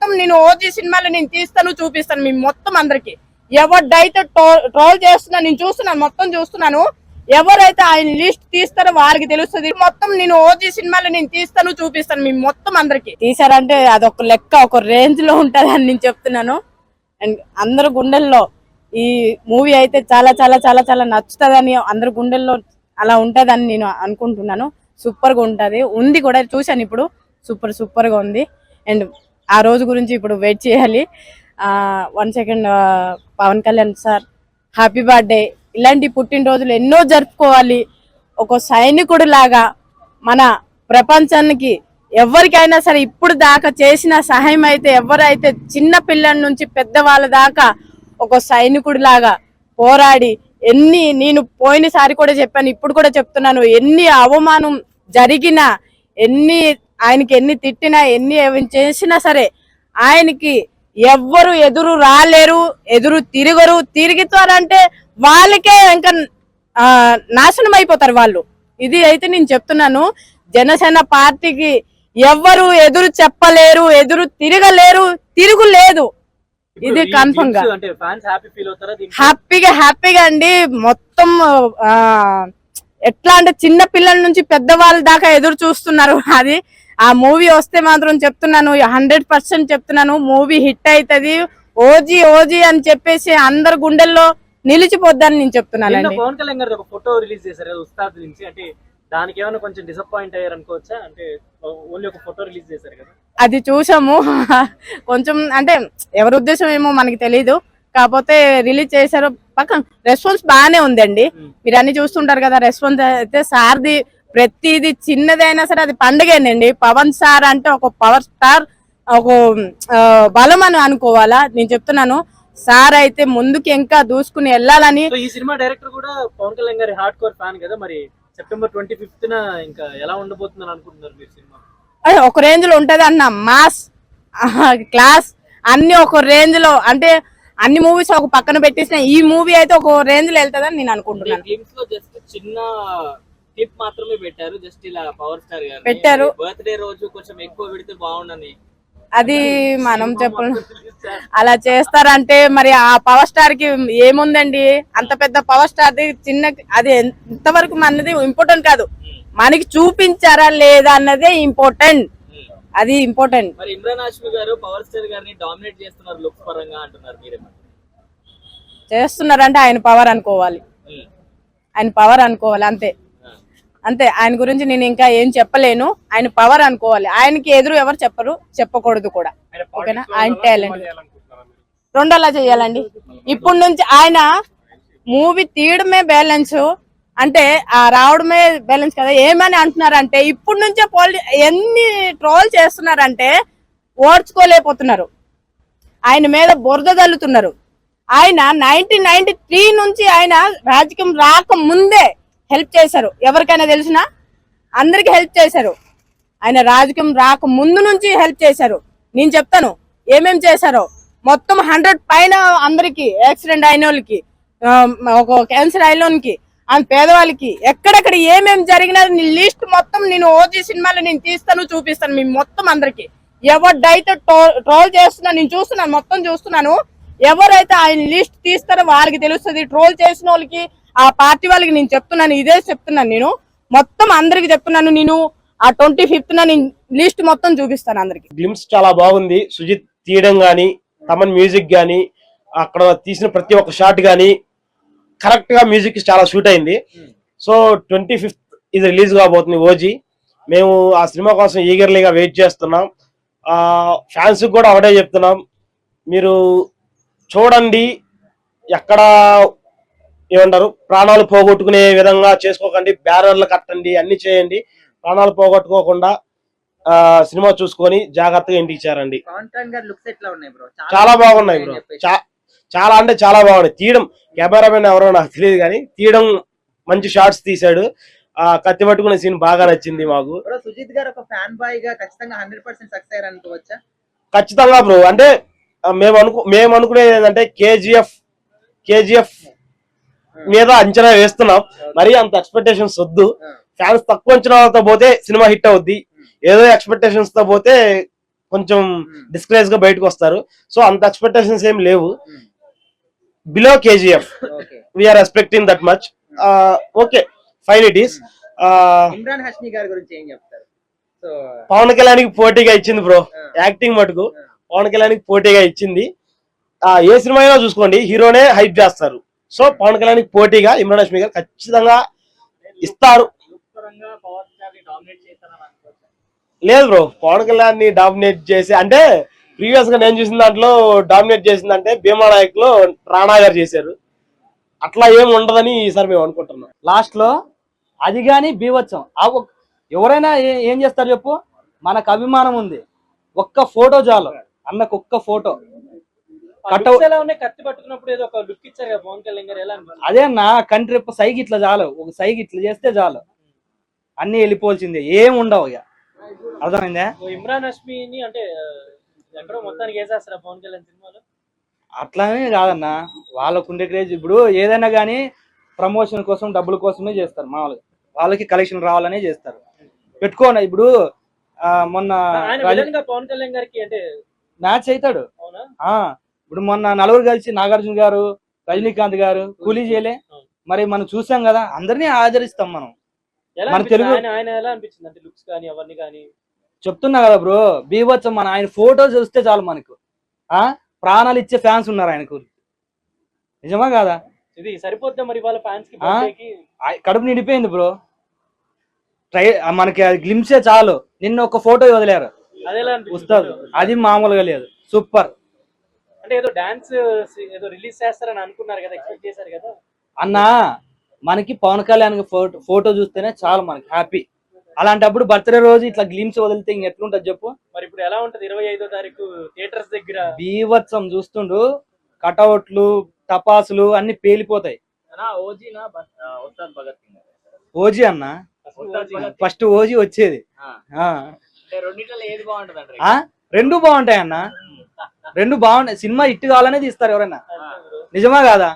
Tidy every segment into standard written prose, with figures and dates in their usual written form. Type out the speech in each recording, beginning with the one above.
మొత్తం నేను ఓజీ సినిమాలో నేను తీస్తాను చూపిస్తాను మీ మొత్తం అందరికి. ఎవరిదైతే ట్రోల్ చేస్తున్నా నేను చూస్తున్నాను, మొత్తం చూస్తున్నాను. ఎవరైతే ఆయన లిస్ట్ తీస్తారో వారికి తెలుస్తుంది. మొత్తం నేను ఓజీ సినిమాలో నేను తీస్తాను చూపిస్తాను మీ మొత్తం అందరికి. తీసారంటే అదొక లెక్క, ఒక రేంజ్ లో ఉంటది అని నేను చెప్తున్నాను. అండ్ అందరు గుండెల్లో ఈ మూవీ అయితే చాలా చాలా చాలా చాలా నచ్చుతుందని, అందరు గుండెల్లో అలా ఉంటదని నేను అనుకుంటున్నాను. సూపర్ గా ఉంటది, ఉంది కూడా, చూశాను ఇప్పుడు. సూపర్ గా ఉంది. అండ్ ఆ రోజు గురించి ఇప్పుడు వెయిట్ చేయాలి. 1 second, Pawan Kalyan sir happy birthday. ఇలాంటి పుట్టినరోజులు ఎన్నో జరుపుకోవాలి. ఒక సైనికుడు లాగా మన ప్రపంచానికి ఎవరికైనా సరే ఇప్పుడు దాకా చేసిన సహాయం అయితే, ఎవరైతే చిన్న పిల్లల నుంచి పెద్దవాళ్ళ దాకా ఒక సైనికుడు లాగా పోరాడి నేను పోయినసారి కూడా చెప్పాను, ఇప్పుడు కూడా చెప్తున్నాను, ఎన్ని అవమానం జరిగినా, ఆయనకి ఎన్ని తిట్టినా, ఎన్ని చేసినా సరే ఆయనకి ఎవ్వరు ఎదురు రాలేరు, ఎదురు తిరుగుతారంటే వాళ్ళకే ఇంకా నాశనం అయిపోతారు వాళ్ళు. ఇది అయితే నేను చెప్తున్నాను. జనసేన పార్టీకి ఎవ్వరు ఎదురు చెప్పలేరు, ఎదురు తిరుగులేదు. ఇది కన్ఫర్మ్ గా హ్యాపీగా అండి. మొత్తం ఎట్లా అంటే చిన్న పిల్లల నుంచి పెద్దవాళ్ళ దాకా ఎదురు చూస్తున్నారు. అది ఆ మూవీ వస్తే మాత్రం చెప్తున్నాను, 100% చెప్తున్నాను, మూవీ హిట్ అవుతుంది. ఓజీ అని చెప్పేసి అందరు గుండెల్లో నిలిచిపోద్దని నేను చెప్తున్నాను. పవన్ కళ్యాణ్ గారు ఒక ఫోటో రిలీజ్ చేశారు ఉస్తాద్ నుంచి, అంటే దానికి ఏమైనా కొంచెం డిసప్పాయింట్ అయ్యారు అనుకోవచ్చా? అంటే ఓన్లీ ఒక ఫోటో రిలీజ్ చేశారు కదా, అది చూసాము. కొంచెం అంటే ఎవరి ఉద్దేశం ఏమో మనకి తెలీదు, కాకపోతే రిలీజ్ చేశారు. పక్కన రెస్పాన్స్ బాగానే ఉందండి. మీరు అన్ని చూస్తుంటారు కదా, రెస్పాన్స్ అయితే సార్ది ప్రతిది చిన్నదైనా సరే అది పండుగేనండి. పవన్ సార్ అంటే ఒక పవర్ స్టార్, ఒక బలం అని అనుకోవాలా. నేను చెప్తున్నాను, సార్ అయితే ముందుకి ఇంకా దూసుకుని వెళ్ళాలని. ఈ సినిమా డైరెక్టర్ కూడా పవన్ కళ్యాణ్ గారి హార్డ్ కోర్ ఫ్యాన్ కదా, మరి సెప్టెంబర్ 25న ఇంకా ఎలా ఉండబోతుందని అనుకుంటున్నారు మీరు సినిమా? ఒక రేంజ్ లో ఉంటది అన్న, మాస్ క్లాస్ అన్ని ఒక రేంజ్ లో, అంటే అన్ని మూవీస్ ఒక పక్కన పెట్టేసిన ఈ మూవీ అయితే ఒక రేంజ్ లో వెళ్తుందని నేను అనుకుంటున్నాను. గ్లిమ్స్ లో జస్ట్ చిన్న క్లిప్ మాత్రమే పెట్టారు, జస్ట్ ఇలా పవర్ స్టార్ గారు పెట్టారు. బర్త్డే రోజు కొంచెం ఎక్కువ పెడితే బాగుండని, అది మనం చెప్పలేం. అలా చేస్తారంటే మరి ఆ పవర్ స్టార్ కి ఏముందండి, అంత పెద్ద పవర్ స్టార్ ది చిన్న, అది ఎంతవరకు మనది ఇంపార్టెంట్ కాదు, మనకి చూపించారా లేదా అన్నదే ఇంపార్టెంట్. అది ఇంపార్టెంట్. మరి ఇమ్రాన్ హాష్మి గారు పవర్ స్టార్ గారిని డామినేట్ చేస్తున్నారు లుక్స్ పరంగా అంటున్నారు, మీరేమంటారు? చేస్తున్నారంటే ఆయన పవర్ అనుకోవాలి, ఆయన పవర్ అనుకోవాలి, అంతే. ఆయన గురించి నేను ఇంకా ఏం చెప్పలేను. ఆయన పవర్ అనుకోవాలి. ఆయనకి ఎదురు ఎవరు చెప్పకూడదు కూడా. ఓకేనా? ఆయన టాలెంట్ రెండోలా చేయాలండి. ఇప్పుడు నుంచి ఆయన మూవీ తీయడమే బ్యాలెన్స్, అంటే ఆ రావడమే బ్యాలెన్స్ కదా. ఏమని అంటున్నారంటే ఇప్పుడు నుంచే ఎన్ని ట్రోల్ చేస్తున్నారంటే ఓడ్చుకోలేకపోతున్నారు. ఆయన మీద బురద జల్లుతున్నారు. ఆయన 1993 నుంచి ఆయన రాజకీయం రాక ముందే హెల్ప్ చేశారు. ఎవరికైనా తెలిసినా అందరికి హెల్ప్ చేశారు. ఆయన రాజకీయం రాక ముందు నుంచి హెల్ప్ చేశారు. నేను చెప్తాను ఏమేం చేశారో మొత్తం 100 పైన అందరికి, యాక్సిడెంట్ అయిన వాళ్ళకి, ఒక క్యాన్సర్ అయిన వాళ్ళకి, పేదవాళ్ళకి, ఎక్కడెక్కడ ఏమేం జరిగినా లిస్ట్ మొత్తం నేను ఓజీ సినిమాలో నేను తీస్తాను చూపిస్తాను మీ మొత్తం అందరికి. ఎవరిదైతే ట్రోల్ చేస్తున్నా నేను చూస్తున్నాను, మొత్తం చూస్తున్నాను. ఎవరైతే ఆయన లిస్ట్ తీస్తారో వారికి తెలుస్తుంది. ట్రోల్ చేసిన వాళ్ళకి, ఆ పార్టీ వాళ్ళకి నేను చెప్తున్నాను, ఇదే చెప్తున్నాను. నేను మొత్తం అందరికి చెప్తున్నాను. నేను ఆ 25th నేను లిస్ట్ మొత్తం చూపిస్తాను అందరికి. గ్లిమ్స్ చాలా బాగుంది. సుజిత్ తీయడం గానీ, తమన్ మ్యూజిక్ గానీ, అక్కడ తీసిన ప్రతి ఒక్క షాట్ గానీ కరెక్ట్ గా మ్యూజిక్ చాలా షూట్ అయింది. సో 25th ఇది రిలీజ్ కాబోతుంది ఓజీ. మేము ఆ సినిమా కోసం ఈగర్లీగా వెయిట్ చేస్తున్నాం. ఫ్యాన్స్ కూడా ఒకటే చెప్తున్నాం, మీరు చూడండి, ఎక్కడ ఏమంటారు ప్రాణాలు పోగొట్టుకునే విధంగా చేసుకోకండి, బ్యానర్లు కట్టండి, అన్ని చేయండి, ప్రాణాలు పోగొట్టుకోకుండా సినిమా చూసుకొని జాగ్రత్తగా ఇంటికి చేరండి. చాలా బాగున్నాయి బ్రో, చాలా అంటే చాలా బాగున్నాయి. తీయడం కెమెరామెన్ ఎవరో నాకు తెలియదు కానీ తీయడం మంచి షాట్స్ తీశాడు. కత్తి పట్టుకునే సీన్ బాగా నచ్చింది మాకు. సుజిత్ గారు ఒక ఫ్యాన్ బాయ్ గా ఖచ్చితంగా 100% సక్సెస్ అయ్యారు అనుకోవచ్చా? ఖచ్చితంగా బ్రో. అంటే మేము అనుకునేది ఏంటంటే కేజీఎఫ్ మీద అంచనా వేస్తున్నాం. మరి అంత ఎక్స్పెక్టేషన్స్ వద్దు. ఫ్యాన్స్ తక్కువ అంచనాలతో పోతే సినిమా హిట్ అవుద్ది. ఏదో ఎక్స్పెక్టేషన్స్ తో పోతే కొంచెం డిస్కరేజ్ గా బయటకు వస్తారు. సో అంత ఎక్స్పెక్టేషన్స్ ఏం లేవు. Below KGF okay. We are expecting that much. Okay fine it is. Emraan Hashmi గారి గురించి ఏం చెప్తారు? సో పవన్ కళ్యాణ్కి పోటీగా ఇచ్చింది బ్రో. యాక్టింగ్ మటుకు పవన్ కళ్యాణ్కి పోటీగా ఇచ్చింది. ఏ సినిమా అయినా చూసుకోండి హీరోనే హైప్ చేస్తారు. సో పవన్ కళ్యాణ్కి పోటీగా ఇమ్రాన్ హష్మి గారు ఖచ్చితంగా ఇస్తారు. లేదు బ్రో, పవన్ కళ్యాణ్ ని డామినేట్ చేసి అంటే ప్రీవియస్ గా నేను చూసిన దాంట్లో డామినేట్ చేసిందంటే భీమా నాయక్ లో రాణా గారు చేశారు. అట్లా ఏం ఉండదని ఈసారి మేము అనుకుంటున్నాం. లాస్ట్ లో అది గాని బీవత్సం. ఎవరైనా ఏం చేస్తారు చెప్పు? మనకు అభిమానం ఉంది, ఒక్క ఫోటో చాలు అన్నకు, ఒక్క ఫోటో కత్తి పట్టుకున్నప్పుడు ఏదో ఒక లుక్ ఇచ్చారు కదా పవన్ కళ్యాణ్ గారు, ఎలా అనిపించింది? అదే అన్న, కంట్రీ సైకి ఇట్లా చాలు, ఒక సైకి ఇట్లా చేస్తే చాలు, అన్ని వెళ్ళిపోవాల్సిందే, ఏం ఉండవు ఇక. అర్థమైందా? ఇమ్రాన్ హష్మిని అంటే ఎక్కడో మొత్తానికి వేసేస్తారా పవన్ కళ్యాణ్ సినిమాలో? అట్లానే కాదన్న, వాళ్ళకు ఉండే క్రేజ్. ఇప్పుడు ఏదైనా కానీ ప్రమోషన్ కోసం డబ్బుల కోసమే చేస్తారు మామూలుగా, వాళ్ళకి కలెక్షన్ రావాలనే చేస్తారు. పెట్టుకోండి. ఇప్పుడు మొన్న పవన్ కళ్యాణ్ గారికి అంటే మ్యాచ్ అవుతాడు. అవునా? ఇప్పుడు మొన్న నలుగురు కలిసి నాగార్జున గారు, రజనీకాంత్ గారు కూలీ చేయలే, మరి మనం చూసాం కదా, అందరినీ ఆదరిస్తాం మనం. మన తెలుగు ఆయన ఎలా అనిపించింది అంటే లుక్స్ కానీ అవన్నీ కానీ? చెప్తున్నా కదా బ్రో, బీభత్సం. మన ఆయన ఫోటో చూస్తే చాలు మనకు ప్రాణాలు ఇచ్చే ఫ్యాన్స్ ఉన్నారు ఆయనకు. నిజమా కాదా? ఇది సరిపోద్దా మరి వాళ్ళ ఫ్యాన్స్ కి? కడుపు నిండిపోయింది బ్రో. మనకి గ్లిమ్సే చాలు. నిన్న ఒక ఫోటో వదిలేరు, వస్తుంది, అది మామూలుగా లేదు, సూపర్. అంటే ఏదో డాన్స్ ఏదో రిలీజ్ చేస్తారని అనుకున్నారు కదా, ఎక్స్పెక్ట్ చేశారు కదా అన్న. మనకి పవన్ కళ్యాణ్ ఫోటో చూస్తేనే చాలు మనకి హ్యాపీ. అలాంటప్పుడు బర్త్డే రోజు ఇట్లా గ్లిమ్స్ వదిలితే ఇంక ఎట్లుంటది చెప్పు? మరి ఇప్పుడు ఎలా ఉంటది 25వ తారీఖు థియేటర్స్ దగ్గర? బీభత్సం. చూస్తుండు, కటౌట్లు, టపాసులు అన్ని పేలిపోతాయి. ఓజీ అన్న, ఫస్ట్ ఓజీ వచ్చేది. రెండు బాగుంటాయి అన్న, రెండు బాగుంటాయి. సినిమా హిట్ కావాలనే తీస్తారు ఎవరైనా. నిజమా కాదా?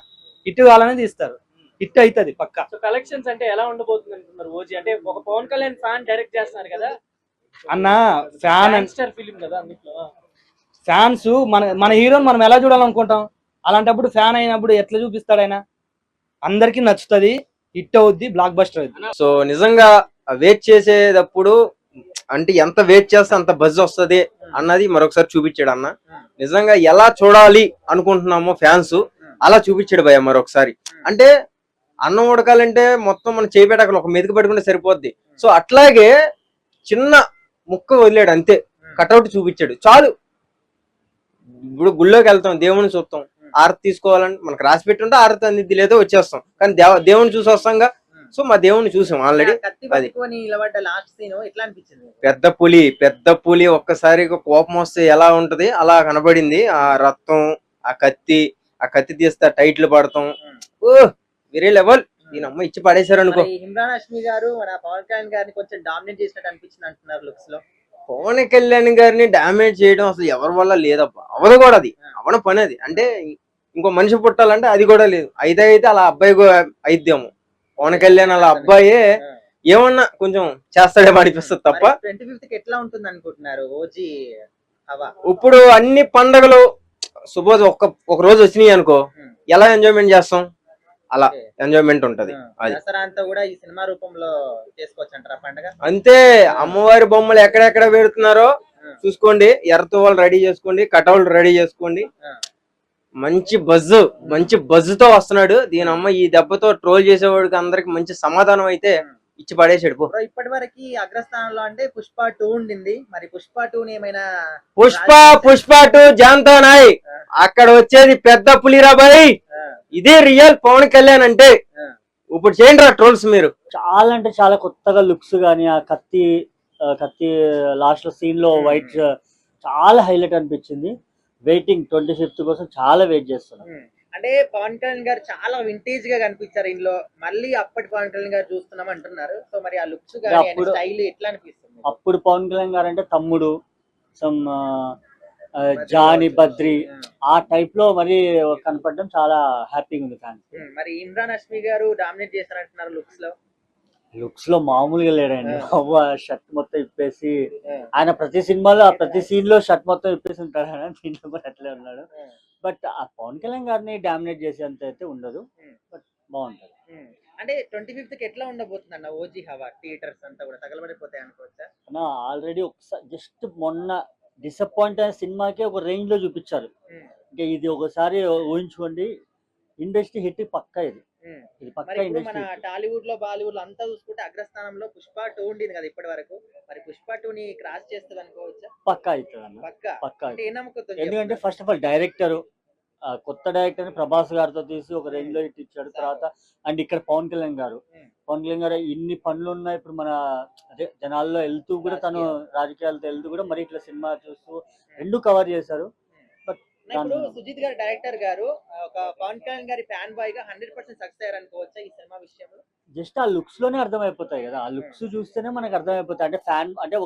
హిట్ కావాలనే తీస్తారు, హిట్ అవుతుంది పక్కా. కలెక్షన్స్ అంటే ఎలా ఉండబోతుంది అనుకున్నారు? ఓజీ అంటే ఒక పవన్ కళ్యాణ్ ఫ్యాన్ డైరెక్ట్ చేస్తున్నారు కదా అన్న. ఫ్యాన్ ఫిలిం కదా, అందులో ఫ్యాన్స్ మన హీరోని మనం ఎలా చూడాలనుకుంటాం? అలాంటప్పుడు ఫ్యాన్ అయినప్పుడు ఎట్లా చూపిస్తాడు ఆయన? అందరికి నచ్చుతుంది, హిట్ అవుద్ది, బ్లాక్ బస్టర్ అవుద్ది. సో నిజంగా వెయిట్ చేసేటప్పుడు అంటే ఎంత వెయిట్ చేస్తే అంత బజ్ వస్తుంది అన్నది మరొకసారి చూపించాడు అన్న. నిజంగా ఎలా చూడాలి అనుకుంటున్నామో ఫ్యాన్స్ అలా చూపించాడు భయ్య మరొకసారి. అంటే అన్నం ఉడకాలంటే మొత్తం మనం చేపెట్టగల ఒక మెతుకు పెట్టుకుంటే సరిపోద్ది. సో అట్లాగే చిన్న ముక్క వదిలేడు అంతే, కటౌట్ చూపించాడు చాలు. ఇప్పుడు గుళ్ళోకి వెళ్తాం, దేవుని చూస్తాం, ఆరతి తీసుకోవాలని మనకు రాసి పెట్టుంటే ఆరతి అందిద్ది, లేదో వచ్చేస్తాం. కానీ దేవుని చూసి వస్తాంగా. సో మా దేవుని చూసాం ఆల్రెడీ. అది పెద్ద పులి ఒక్కసారి కోపం వస్తే ఎలా ఉంటది అలా కనబడింది. ఆ రక్తం, ఆ కత్తి తీస్తే టైట్లు పడతాం. ఓ వేరే లెవెల్. దీని అమ్మ ఇచ్చి పడేశారు అనుకో. ఇమ్రాన్ హష్మి గారు మన పవన్ కళ్యాణ్ గారిని కొంచెం డామినేట్ చేసినట్టు అనిపించింది అంటున్నారు లుక్స్ లో. పవన్ కళ్యాణ్ గారిని డామేజ్ చేయడం అసలు ఎవరి వల్ల లేదబ్బా, అవదు కూడా. అది అవన పని. అది అంటే ఇంకో మనిషి పుట్టాలంటే అది కూడా లేదు. అయితే అలా అబ్బాయి అయిద్దేమో. పవన్ కళ్యాణ్ అలా అబ్బాయే ఏమన్నా కొంచెం చేస్తాడేమో అనిపిస్తుంది తప్ప. 25th ఎట్లా ఉంటుంది అనుకుంటున్నారు ఓజీ హవా? ఇప్పుడు అన్ని పండగలు సపోజ్ ఒక రోజు వచ్చినాయి అనుకో, ఎలా ఎంజాయ్మెంట్ చేస్తాం అలా ఎంజాయ్మెంట్ ఉంటది. అది దసరా అంతా కూడా ఈ సినిమా రూపంలో చేసుకోవచ్చు అంటారా పండగ? అంతే. అమ్మవారి బొమ్మలు ఎక్కడెక్కడ పెడుతున్నారో చూసుకోండి, ఎర్రతో వాళ్ళు రెడీ చేసుకోండి, కటౌట్లు రెడీ చేసుకోండి. మంచి బజ్ తో వస్తున్నాడు. దీని అమ్మ ఈ దెబ్బతో ట్రోల్ చేసేవాడికి అందరికి మంచి సమాధానం అయితే ఇచ్చి పడేసాడు. ఇప్పటి వరకు అగ్రస్థానంలో అంటే పుష్ప 2 ఉండింది. మరి పుష్ప 2 ఏమైనా? పుష్ప 2 జాన్తా నాయ్, అక్కడ వచ్చేది పెద్ద పులిరాబాయ్. ఇదే రియల్ పవన్ కళ్యాణ్ అంటే. ఇప్పుడు చేయండి రా ట్రోల్స్ మీరు. చాలా అంటే చాలా కొత్తగా లుక్స్ గానీ, ఆ కత్తి లాస్ట్ సీన్ లో వైట్ చాలా హైలైట్ అనిపించింది. వెయిటింగ్ 25th కోసం చాలా వెయిట్ చేస్తున్నాం. అంటే పవన్ కళ్యాణ్ గారు చాలా వింటేజ్ గా కనిపించారు ఇందులో. మళ్ళీ అప్పటి పవన్ కళ్యాణ్ గారు చూస్తున్నాం అంటున్నారు. సో మరి ఆ లుక్స్ గానీ స్టైల్ ఎట్లా అనిపిస్తుంది? అప్పుడు పవన్ కళ్యాణ్ గారు అంటే తమ్ముడు, సమ్ జాని, బద్రి, ఆ టైప్ లో మరి కనపడడం చాలా హ్యాపీగా ఉంది ఫ్యాన్స్. మరి ఇమ్రాన్ హష్మి గారు డామినేట్ చేస్తారంటున్నారు లుక్స్ లో. లుక్స్ లో మామూలుగా లేడండి బాబు. ఆ షర్ట్ మొత్తం ఇప్పేసి ఆయన ప్రతి సినిమాలో ఆ ప్రతి సీన్ లో షర్ట్ మొత్తం ఇప్పేసి ఉంటాడు ఆయన, దీంట్లో కూడా అట్లే ఉన్నాడు. బట్ ఆ పవన్ కళ్యాణ్ గారిని డామినేట్ చేసేంత అయితే ఉండదు, బట్ బాగుంటది. అంటే 25th కి ఎట్లా ఉండబోతుంది అన్న ఓజీ హవా? థియేటర్స్ అంతా కూడా తగలబడిపోతాయి అనుకోవచ్చా? అన్న ఆల్రెడీ ఒకసారి జస్ట్ మొన్న డిసప్పాయింట్ అయిన సినిమాకి ఒక రేంజ్ లో చూపించారు. ఇంకా ఇది ఒకసారి ఊహించుకోండి, ఇండస్ట్రీ హిట్ పక్కా ఇది. ఇది మరి పక్కా ఇప్పుడు మన ఇండస్ట్రీ హిట్. టాలీవుడ్ లో బాలీవుడ్ లో అంతా చూసుకుంటే అగ్రస్థానంలో పుష్ప 2 ఉండింది కదా ఇప్పటి వరకు. మరి పుష్ప 2 ని క్రాస్ చేస్తుంది అనుకోవచ్చా? పక్కా అవుతుంది అన్న, పక్కా. పక్కా అంటే ఏ నమ్మకంతో ఎందుకంటే చెప్తున్నారు? ఫస్ట్ ఆఫ్ ఆల్ డైరెక్టర్ కొత్త డైరెక్టర్ ప్రభాస్ గారితో తీసి ఒక రేంజ్ లో హిట్ ఇచ్చాడు. తర్వాత అండ్ ఇక్కడ పవన్ కళ్యాణ్ గారు, పవన్ కళ్యాణ్ గారు ఇన్ని పనులు ఉన్నాయి ఇప్పుడు మన అదే జనాల్లో వెళ్తూ కూడా, తను రాజకీయాలతో వెళ్తూ కూడా మరి ఇట్లా సినిమా చూస్తూ రెండు కవర్ చేశారు. బట్ ఇప్పుడు సుజిత్ గారు డైరెక్టర్ గారు ఒక పవన్ కళ్యాణ్ గారి ఫ్యాన్ బాయ్ గా 100% సక్సెస్ అయ్యారు అనుకోవచ్చా ఈ సినిమా విషయంలో? జస్ట్ ఆ లుక్స్ లోనే అర్థమైపోతాయి కదా, ఆ లుక్స్ చూస్తేనే మనకు అర్థమైపోతాయి. అంటే ఫ్యాన్ అంటే